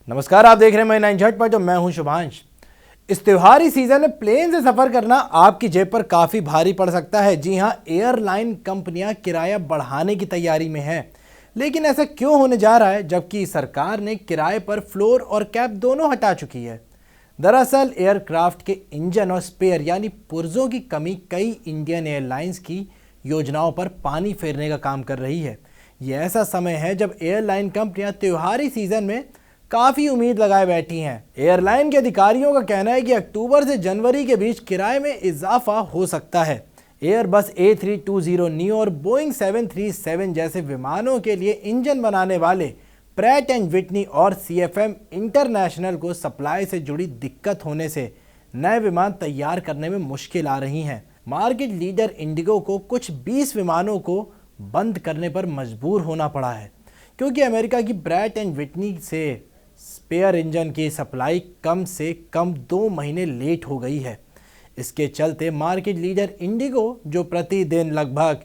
नमस्कार, आप देख रहे हैं मैं 9 झटपट और मैं हूं शुभांश। इस त्योहारी सीजन में प्लेन से सफर करना आपकी जेब पर काफी भारी पड़ सकता है। जी हां, एयरलाइन कंपनियां किराया बढ़ाने की तैयारी में हैं। लेकिन ऐसा क्यों होने जा रहा है जबकि सरकार ने किराए पर फ्लोर और कैप दोनों हटा चुकी है? दरअसल एयरक्राफ्ट के इंजन और स्पेयर यानी पुर्जों की कमी कई इंडियन एयरलाइंस की योजनाओं पर पानी फेरने का काम कर रही है। यह ऐसा समय है जब एयरलाइन कंपनियां त्योहारी सीजन में काफी उम्मीद लगाए बैठी हैं। एयरलाइन के अधिकारियों का कहना है कि अक्टूबर से जनवरी के बीच किराए में इजाफा हो सकता है। एयरबस A320 नियो और बोइंग 737 जैसे विमानों के लिए इंजन बनाने वाले प्रैट एंड विटनी और CFM इंटरनेशनल को सप्लाई से जुड़ी दिक्कत होने से नए विमान तैयार करने में मुश्किल आ रही हैं। मार्केट लीडर इंडिगो को कुछ 20 विमानों को बंद करने पर मजबूर होना पड़ा है क्योंकि अमेरिका की प्रैट एंड विटनी से स्पेयर इंजन की सप्लाई कम से कम 2 महीने लेट हो गई है। इसके चलते मार्केट लीडर इंडिगो, जो प्रतिदिन लगभग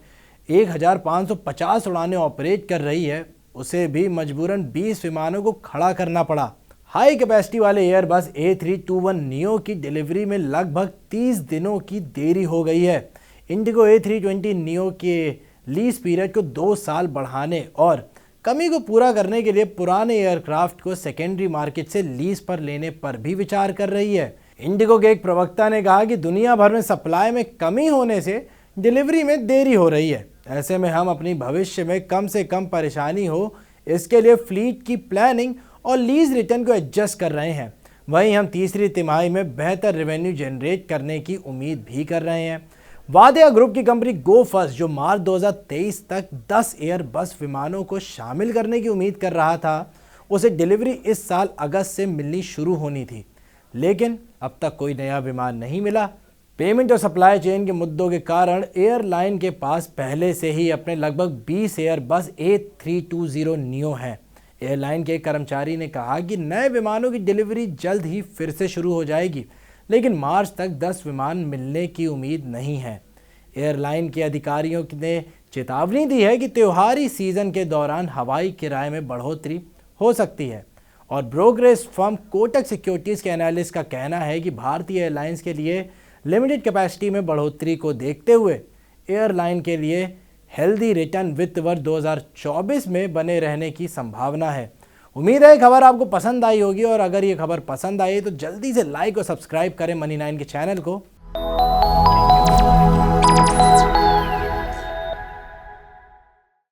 1550 उड़ानें ऑपरेट कर रही है, उसे भी मजबूरन 20 विमानों को खड़ा करना पड़ा। हाई कैपेसिटी वाले एयरबस A321 नियो की डिलीवरी में लगभग 30 दिनों की देरी हो गई है। इंडिगो A320 नियो के लीज पीरियड को 2 साल बढ़ाने और कमी को पूरा करने के लिए पुराने एयरक्राफ्ट को सेकेंडरी मार्केट से लीज पर लेने पर भी विचार कर रही है। इंडिगो के एक प्रवक्ता ने कहा कि दुनिया भर में सप्लाई में कमी होने से डिलीवरी में देरी हो रही है। ऐसे में हम अपनी भविष्य में कम से कम परेशानी हो इसके लिए फ्लीट की प्लानिंग और लीज रिटर्न को एडजस्ट कर रहे हैं। वहीं हम तीसरी तिमाही में बेहतर रेवेन्यू जनरेट करने की उम्मीद भी कर रहे हैं। वाडिया ग्रुप की कंपनी गो फर्स्ट, जो मार्च 2023 तक 10 एयरबस विमानों को शामिल करने की उम्मीद कर रहा था, उसे डिलीवरी इस साल अगस्त से मिलनी शुरू होनी थी, लेकिन अब तक कोई नया विमान नहीं मिला। पेमेंट और सप्लाई चेन के मुद्दों के कारण एयरलाइन के पास पहले से ही अपने लगभग 20 एयरबस A320 नियो हैं। एयरलाइन के कर्मचारी ने कहा कि नए विमानों की डिलीवरी जल्द ही फिर से शुरू हो जाएगी, लेकिन मार्च तक 10 विमान मिलने की उम्मीद नहीं है। एयरलाइन के अधिकारियों ने चेतावनी दी है कि त्योहारी सीजन के दौरान हवाई किराए में बढ़ोतरी हो सकती है। और ब्रोकरेज फर्म कोटक सिक्योरिटीज के एनालिस्ट का कहना है कि भारतीय एयरलाइंस के लिए लिमिटेड कैपेसिटी में बढ़ोतरी को देखते हुए एयरलाइन के लिए हेल्दी रिटर्न वित्त वर्ष 2024 में बने रहने की संभावना है। उम्मीद है खबर आपको पसंद आई होगी, और अगर ये खबर पसंद आई तो जल्दी से लाइक और सब्सक्राइब करें मनी 9 के चैनल को।